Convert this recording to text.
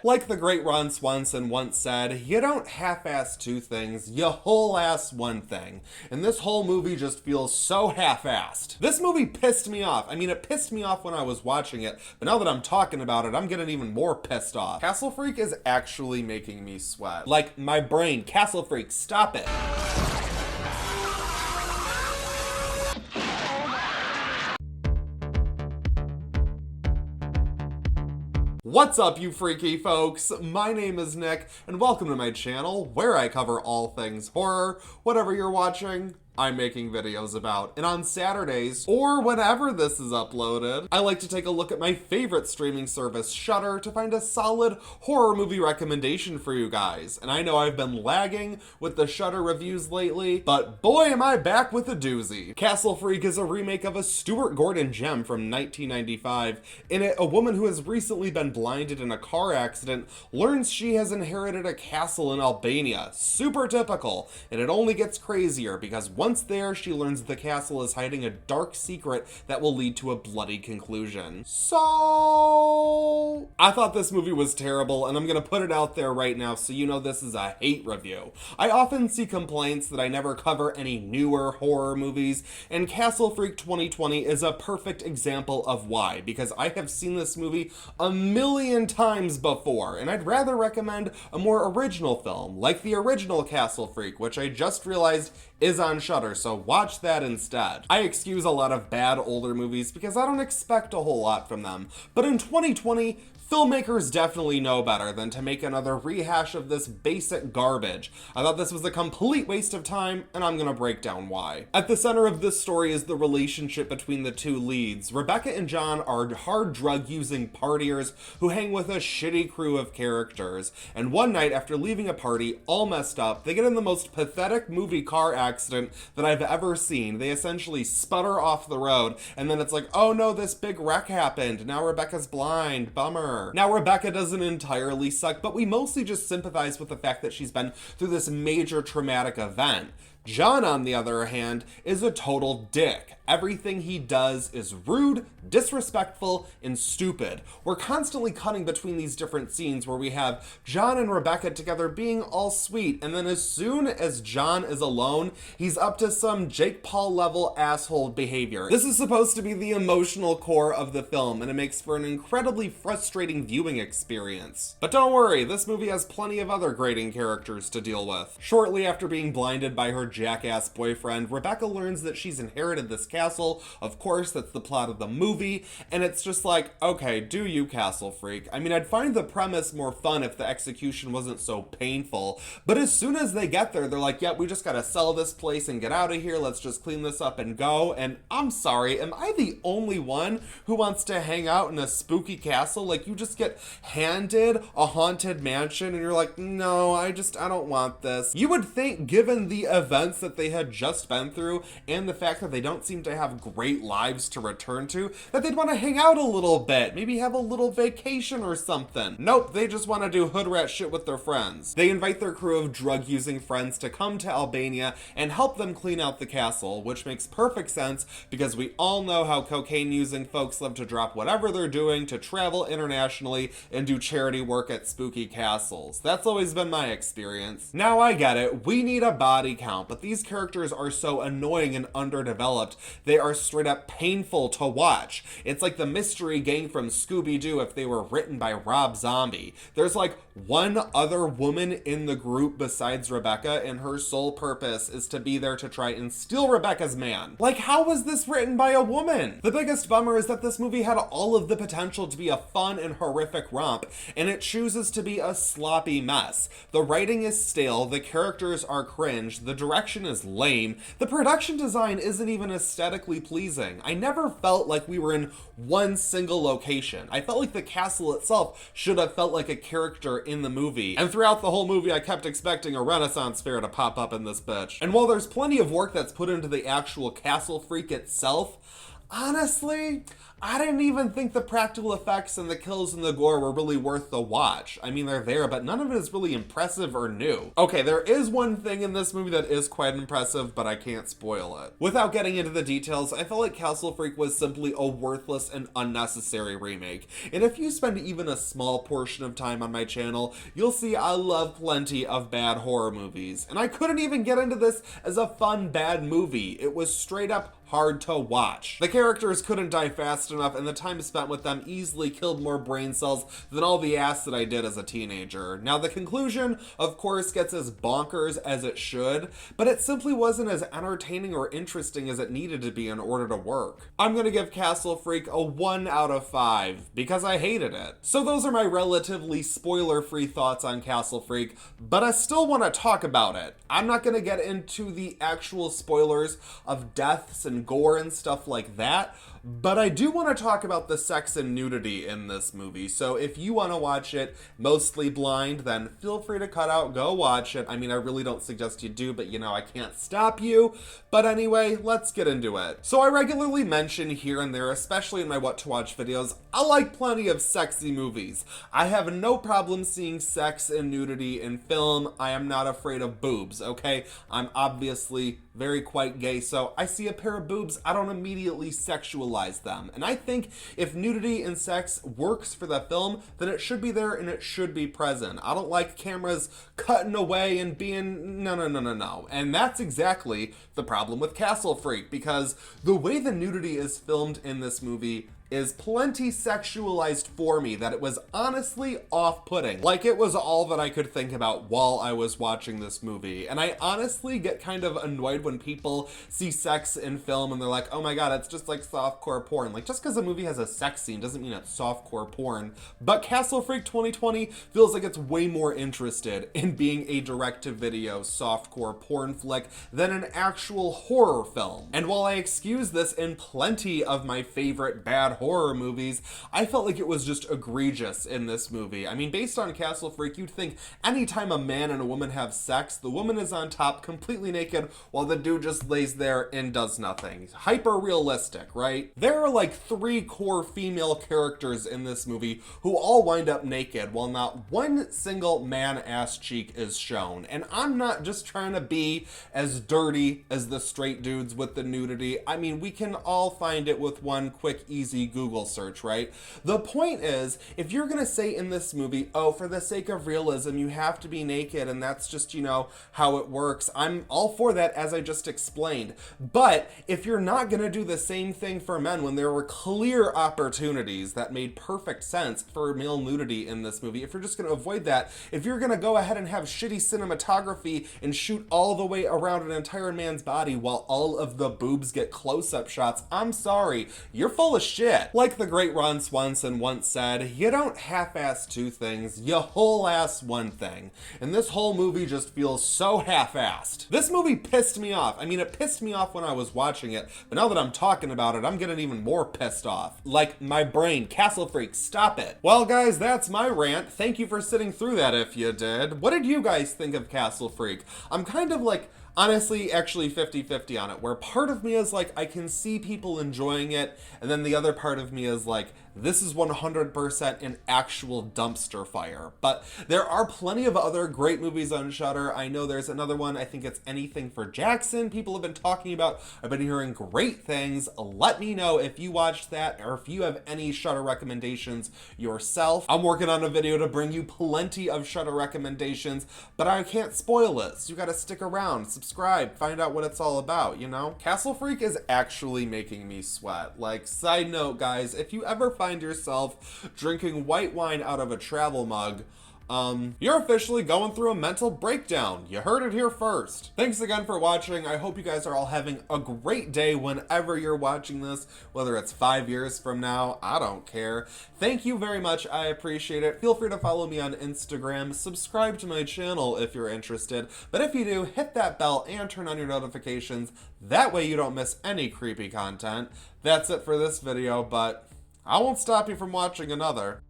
Like the great Ron Swanson once said, you don't half-ass two things, you whole-ass one thing. And this whole movie just feels so half-assed. This movie pissed me off. I mean, it pissed me off when I was watching it, but now that I'm talking about it, I'm getting even more pissed off. Castle Freak is actually making me sweat. Like, my brain, Castle Freak, stop it. What's up, you freaky folks? My name is Nick, and welcome to my channel, where I cover all things horror. Whatever you're watching, I'm making videos about. And on Saturdays, or whenever this is uploaded, I like to take a look at my favorite streaming service, Shudder, to find a solid horror movie recommendation for you guys. And I know I've been lagging with the Shudder reviews lately, but boy am I back with a doozy. Castle Freak is a remake of a Stuart Gordon gem from 1995. In it, a woman who has recently been blinded in a car accident learns she has inherited a castle in Albania. Super typical. And it only gets crazier because once there, she learns the castle is hiding a dark secret that will lead to a bloody conclusion. So, I thought this movie was terrible, and I'm gonna put it out there right now so you know this is a hate review. I often see complaints that I never cover any newer horror movies, and Castle Freak 2020 is a perfect example of why, because I have seen this movie a million times before, and I'd rather recommend a more original film, like the original Castle Freak, which I just realized is on Shudder, so watch that instead. I excuse a lot of bad older movies because I don't expect a whole lot from them, but in 2020, filmmakers definitely know better than to make another rehash of this basic garbage. I thought this was a complete waste of time, and I'm gonna break down why. At the center of this story is the relationship between the two leads. Rebecca and John are hard drug-using partiers who hang with a shitty crew of characters, and one night after leaving a party, all messed up, they get in the most pathetic movie car accident that I've ever seen. They essentially sputter off the road, and then it's like, oh no, this big wreck happened, now Rebecca's blind, bummer. Now, Rebecca doesn't entirely suck, but we mostly just sympathize with the fact that she's been through this major traumatic event. John, on the other hand, is a total dick. Everything he does is rude, disrespectful, and stupid. We're constantly cutting between these different scenes where we have John and Rebecca together being all sweet, and then as soon as John is alone, he's up to some Jake Paul level asshole behavior. This is supposed to be the emotional core of the film, and it makes for an incredibly frustrating viewing experience. But don't worry, this movie has plenty of other grating characters to deal with. Shortly after being blinded by her jackass boyfriend, Rebecca learns that she's inherited this castle. Of course, that's the plot of the movie, and it's just like, okay, do you, Castle Freak? I mean, I'd find the premise more fun if the execution wasn't so painful, but as soon as they get there, they're like, yep, we just gotta sell this place and get out of here, let's just clean this up and go. And I'm sorry, am I the only one who wants to hang out in a spooky castle? Like, you just get handed a haunted mansion and you're like, no, I don't want this. You would think, given the events that they had just been through and the fact that they don't seem to have great lives to return to, that they'd want to hang out a little bit, maybe have a little vacation or something. Nope, they just want to do hood rat shit with their friends. They invite their crew of drug-using friends to come to Albania and help them clean out the castle, which makes perfect sense because we all know how cocaine-using folks love to drop whatever they're doing to travel internationally and do charity work at spooky castles. That's always been my experience. Now I get it, we need a body count, but these characters are so annoying and underdeveloped, they are straight up painful to watch. It's like the mystery gang from Scooby-Doo if they were written by Rob Zombie. There's like one other woman in the group besides Rebecca, and her sole purpose is to be there to try and steal Rebecca's man. Like, how was this written by a woman? The biggest bummer is that this movie had all of the potential to be a fun and horrific romp, and it chooses to be a sloppy mess. The writing is stale, the characters are cringe, the direction is lame, the production design isn't even aesthetically pleasing. I never felt like we were in one single location. I felt like the castle itself should have felt like a character in the movie. And throughout the whole movie, I kept expecting a Renaissance fair to pop up in this bitch. And while there's plenty of work that's put into the actual Castle Freak itself, Honestly, I didn't even think the practical effects and the kills and the gore were really worth the watch. I mean, they're there, but none of it is really impressive or new. Okay, there is one thing in this movie that is quite impressive, but I can't spoil it. Without getting into the details, I felt like Castle Freak was simply a worthless and unnecessary remake. And if you spend even a small portion of time on my channel, you'll see I love plenty of bad horror movies. And I couldn't even get into this as a fun bad movie. It was straight up hard to watch. The characters couldn't die fast enough, and the time spent with them easily killed more brain cells than all the acid I did as a teenager. Now, the conclusion, of course, gets as bonkers as it should, but it simply wasn't as entertaining or interesting as it needed to be in order to work. I'm gonna give Castle Freak a 1 out of 5, because I hated it. So those are my relatively spoiler-free thoughts on Castle Freak, but I still want to talk about it. I'm not gonna get into the actual spoilers of deaths and gore and stuff like that, but I do want to talk about the sex and nudity in this movie. So if you want to watch it mostly blind, then feel free to cut out, go watch it. I mean, I really don't suggest you do, but you know, I can't stop you. But anyway, let's get into it. So I regularly mention here and there, especially in my what to watch videos, I like plenty of sexy movies. I have no problem seeing sex and nudity in film. I am not afraid of boobs, okay? I'm obviously very quite gay, so I see a pair of boobs, I don't immediately sexualize them. And I think if nudity and sex works for the film, then it should be there and it should be present. I don't like cameras cutting away and being no. And that's exactly the problem with Castle Freak, because the way the nudity is filmed in this movie is plenty sexualized for me that it was honestly off-putting. Like, it was all that I could think about while I was watching this movie. And I honestly get kind of annoyed when people see sex in film and they're like, oh my god, it's just like softcore porn. Like, just because a movie has a sex scene doesn't mean it's softcore porn. But Castle Freak 2020 feels like it's way more interested in being a direct-to-video softcore porn flick than an actual horror film. And while I excuse this in plenty of my favorite bad horror movies, I felt like it was just egregious in this movie. I mean, based on Castle Freak, you'd think anytime a man and a woman have sex, the woman is on top completely naked while the dude just lays there and does nothing. Hyper realistic, right? There are like 3 core female characters in this movie who all wind up naked while not one single man ass cheek is shown. And I'm not just trying to be as dirty as the straight dudes with the nudity. I mean, we can all find it with one quick, easy Google search, right? The point is, if you're gonna say in this movie, oh, for the sake of realism, you have to be naked and that's just, you know, how it works, I'm all for that, as I just explained. But if you're not gonna do the same thing for men when there were clear opportunities that made perfect sense for male nudity in this movie, if you're just gonna avoid that, if you're gonna go ahead and have shitty cinematography and shoot all the way around an entire man's body while all of the boobs get close-up shots, I'm sorry, you're full of shit. Like the great Ron Swanson once said, you don't half-ass 2 things, you whole-ass 1 thing. And this whole movie just feels so half-assed. This movie pissed me off. I mean, it pissed me off when I was watching it, but now that I'm talking about it, I'm getting even more pissed off. Like, my brain, Castle Freak, stop it. Well, guys, that's my rant. Thank you for sitting through that if you did. What did you guys think of Castle Freak? I'm kind of like, honestly, actually 50-50 on it, where part of me is like, I can see people enjoying it, and then the other part of me is like, this is 100% an actual dumpster fire. But there are plenty of other great movies on Shudder. I know there's another one, I think it's Anything for Jackson, people have been talking about. I've been hearing great things. Let me know if you watched that, or if you have any Shudder recommendations yourself. I'm working on a video to bring you plenty of Shudder recommendations, but I can't spoil it, so you gotta stick around, subscribe, find out what it's all about, you know? Castle Freak is actually making me sweat. Like, side note, guys, if you ever find yourself drinking white wine out of a travel mug, you're officially going through a mental breakdown. You heard it here first. Thanks again for watching. I hope you guys are all having a great day whenever you're watching this, whether it's 5 years from now, I don't care. Thank you very much. I appreciate it. Feel free to follow me on Instagram, subscribe to my channel if you're interested, but if you do, hit that bell and turn on your notifications. That way you don't miss any creepy content. That's it for this video, but I won't stop you from watching another.